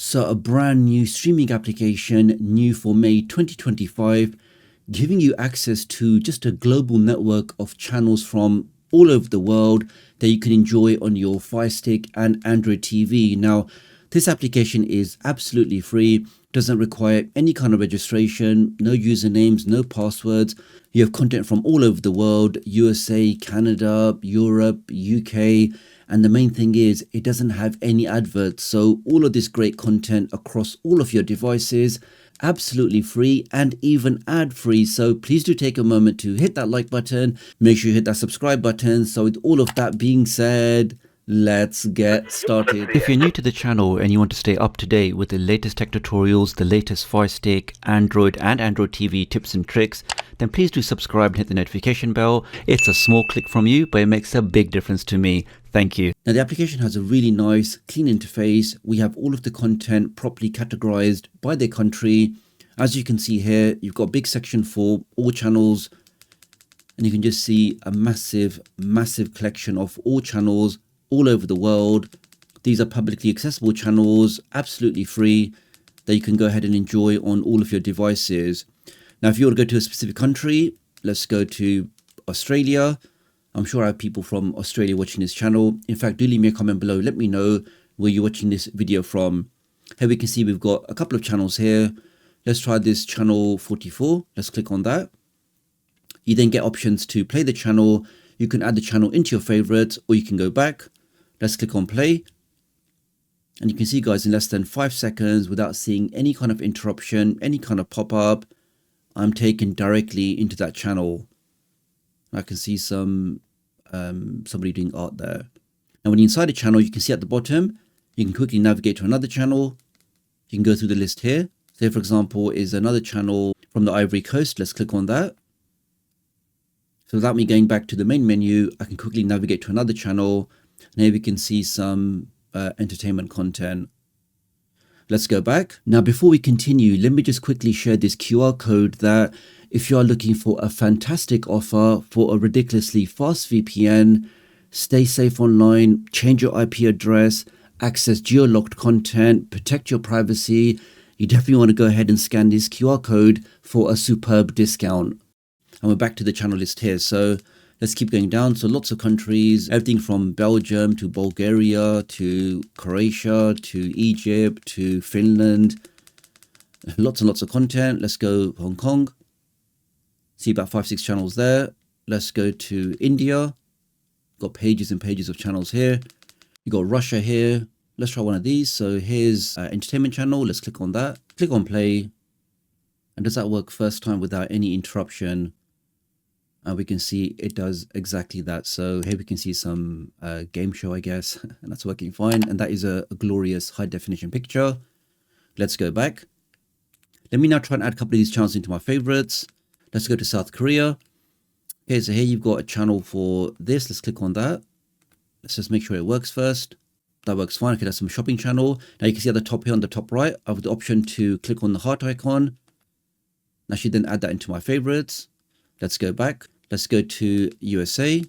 So a brand new streaming application, new for May 2025, giving you access to just a global network of channels from all over the world that you can enjoy on your FireStick and Android TV. Now, this application is absolutely free, doesn't require any kind of registration, no usernames, no passwords. You have content from all over the world, USA, Canada, Europe, UK. And the main thing is it doesn't have any adverts. So all of this great content across all of your devices, absolutely free and even ad free. So please do take a moment to hit that like button. Make sure you hit that subscribe button. So with all of that being said, let's get started. If you're new to the channel and you want to stay up to date with the latest tech tutorials, the latest FireStick, Android and Android TV tips and tricks, then please do subscribe and hit the notification bell. It's a small click from you, but it makes a big difference to me. Thank you. Now the application has a really nice, clean interface. We have all of the content properly categorized by their country. As you can see here, you've got a big section for all channels, and you can just see a massive collection of all channels all over the world. These are publicly accessible channels, absolutely free, that you can go ahead and enjoy on all of your devices. Now, if you want to go to a specific country, let's go to Australia. I'm sure I have people from Australia watching this channel. In fact, do leave me a comment below. Let me know where you're watching this video from. Here we can see we've got a couple of channels here. Let's try this channel 44. Let's click on that. You then get options to play the channel. You can add the channel into your favorites, or you can go back. Let's click on play. And you can see, guys, in less than 5 seconds, without seeing any kind of interruption, any kind of pop-up, I'm taken directly into that channel. I can see somebody doing art there. And when you're inside the channel, you can see at the bottom, you can quickly navigate to another channel. You can go through the list here. Say, for example, is another channel from the Ivory Coast. Let's click on that. So without me going back to the main menu, I can quickly navigate to another channel. And here we can see some entertainment content. Let's go back. Now, before we continue, let me just quickly share this QR code that if you are looking for a fantastic offer for a ridiculously fast VPN, stay safe online, change your IP address, access geo-locked content, protect your privacy, you definitely want to go ahead and scan this QR code for a superb discount. And we're back to the channel list here. So let's keep going down. So lots of countries, everything from Belgium to Bulgaria to Croatia to Egypt to Finland. Lots and lots of content. Let's go Hong Kong. See about 5-6 channels there. Let's go to India. Got pages and pages of channels here. You got Russia here. Let's try one of these. So here's entertainment channel. Let's click on that. Click on play. And does that work first time without any interruption? And we can see it does exactly that. So here we can see some game show, I guess, and that's working fine. And that is a glorious high definition picture. Let's go back. Let me now try and add a couple of these channels into my favorites. Let's go to South Korea. Okay, so here you've got a channel for this. Let's click on that. Let's just make sure it works first. That works fine. Okay, that's some shopping channel. Now you can see at the top here on the top right, I have the option to click on the heart icon. I should then add that into my favorites. Let's go back. Let's go to USA.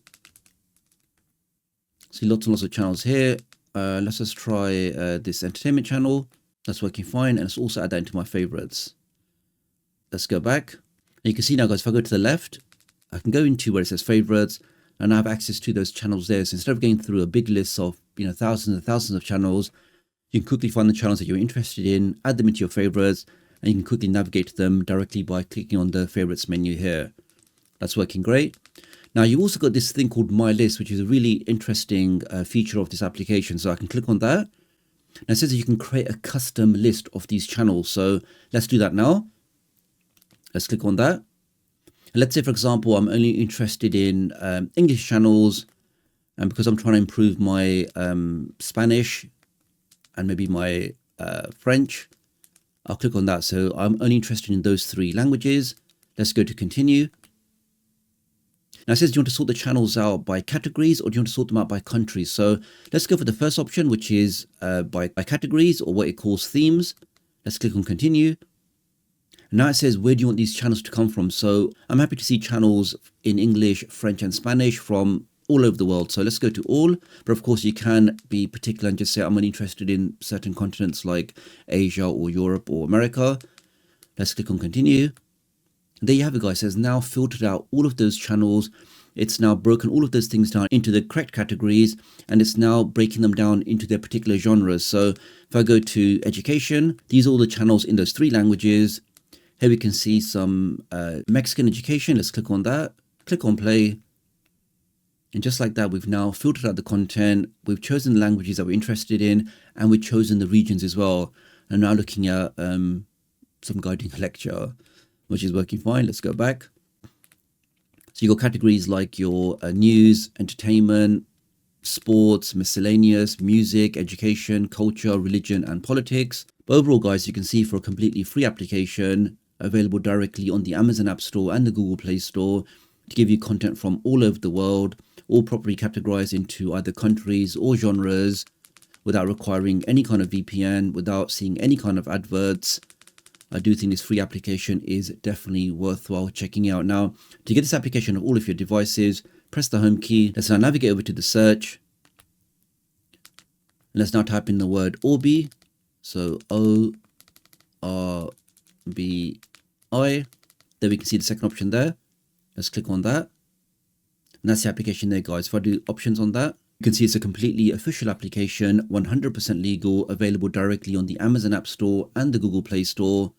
See lots and lots of channels here. Let's just try this entertainment channel. That's working fine. And let's also add that into my favorites. Let's go back. And you can see now, guys, if I go to the left, I can go into where it says favorites and I have access to those channels there. So instead of going through a big list of, thousands and thousands of channels, you can quickly find the channels that you're interested in, add them into your favorites, and you can quickly navigate to them directly by clicking on the favorites menu here. That's working great. Now you also got this thing called My List, which is a really interesting feature of this application. So I can click on that. Now it says that you can create a custom list of these channels. So let's do that now. Let's click on that. And let's say, for example, I'm only interested in English channels, and because I'm trying to improve my Spanish and maybe my French, I'll click on that. So I'm only interested in those 3 languages. Let's go to continue. Now it says, do you want to sort the channels out by categories or do you want to sort them out by countries? So let's go for the first option, which is by categories, or what it calls themes. Let's click on continue. And now it says, where do you want these channels to come from? So I'm happy to see channels in English, French and Spanish from all over the world. So let's go to all, but of course you can be particular and just say I'm only interested in certain continents like Asia or Europe or America. Let's click on continue. There you have it, guys. It has now filtered out all of those channels. It's now broken all of those things down into the correct categories, and it's now breaking them down into their particular genres. So if I go to education, these are all the channels in those 3 languages. Here we can see some Mexican education. Let's click on that, click on play. And just like that, we've now filtered out the content. We've chosen the languages that we're interested in, and we've chosen the regions as well. I'm now looking at some guy doing a lecture, which is working fine. Let's go back. So you got categories like your news, entertainment, sports, miscellaneous, music, education, culture, religion, and politics. But overall, guys, you can see for a completely free application available directly on the Amazon App Store and the Google Play Store to give you content from all over the world, all properly categorized into either countries or genres without requiring any kind of VPN, without seeing any kind of adverts. I do think this free application is definitely worthwhile checking out. Now, to get this application of all of your devices, press the home key. Let's now navigate over to the search. Let's now type in the word Orbi. So O-R-B-I. There we can see the second option there. Let's click on that. And that's the application there, guys. If I do options on that, you can see it's a completely official application, 100% legal, available directly on the Amazon App Store and the Google Play Store.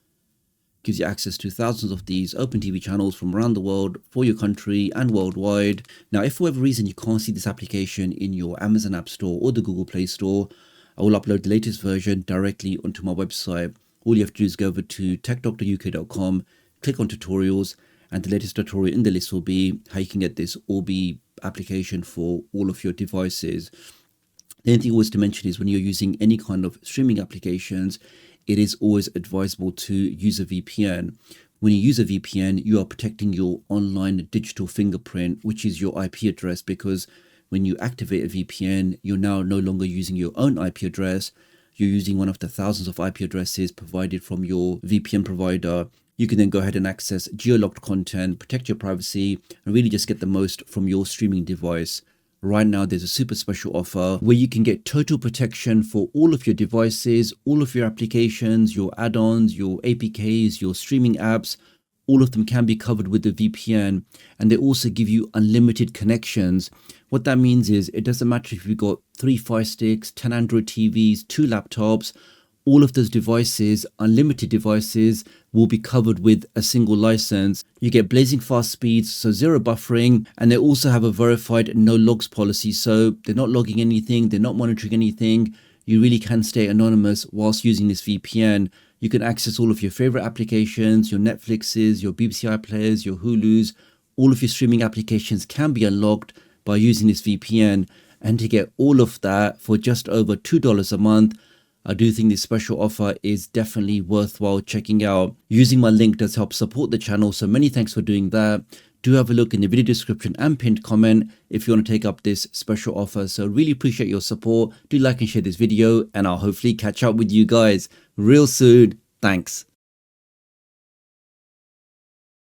Gives you access to thousands of these open TV channels from around the world for your country and worldwide. Now, if for whatever reason you can't see this application in your Amazon App Store or the Google Play Store, I will upload the latest version directly onto my website. All you have to do is go over to TechDoctorUK.com, click on tutorials, and the latest tutorial in the list will be how you can get this Orbi application for all of your devices. The only thing always to mention is when you're using any kind of streaming applications, it is always advisable to use a VPN. When you use a VPN, you are protecting your online digital fingerprint, which is your IP address, because when you activate a VPN, you're now no longer using your own IP address. You're using one of the thousands of IP addresses provided from your VPN provider. You can then go ahead and access geo-locked content, protect your privacy, and really just get the most from your streaming device. Right now, there's a super special offer where you can get total protection for all of your devices, all of your applications, your add-ons, your APKs, your streaming apps. All of them can be covered with the VPN, and they also give you unlimited connections. What that means is it doesn't matter if you've got 3 FireSticks, 10 Android TVs, 2 laptops, all of those devices, unlimited devices, will be covered with a single license. You get blazing fast speeds, so 0 buffering, and they also have a verified no logs policy, so they're not logging anything, they're not monitoring anything. You really can stay anonymous whilst using this VPN. You can access all of your favorite applications, your Netflixes, your BBC iPlayers, your Hulus. All of your streaming applications can be unlocked by using this VPN, and to get all of that for just over $2 a month, I do think this special offer is definitely worthwhile checking out. Using my link does help support the channel, so many thanks for doing that. Do have a look in the video description and pinned comment if you want to take up this special offer. So really appreciate your support. Do like and share this video, and I'll hopefully catch up with you guys real soon. Thanks.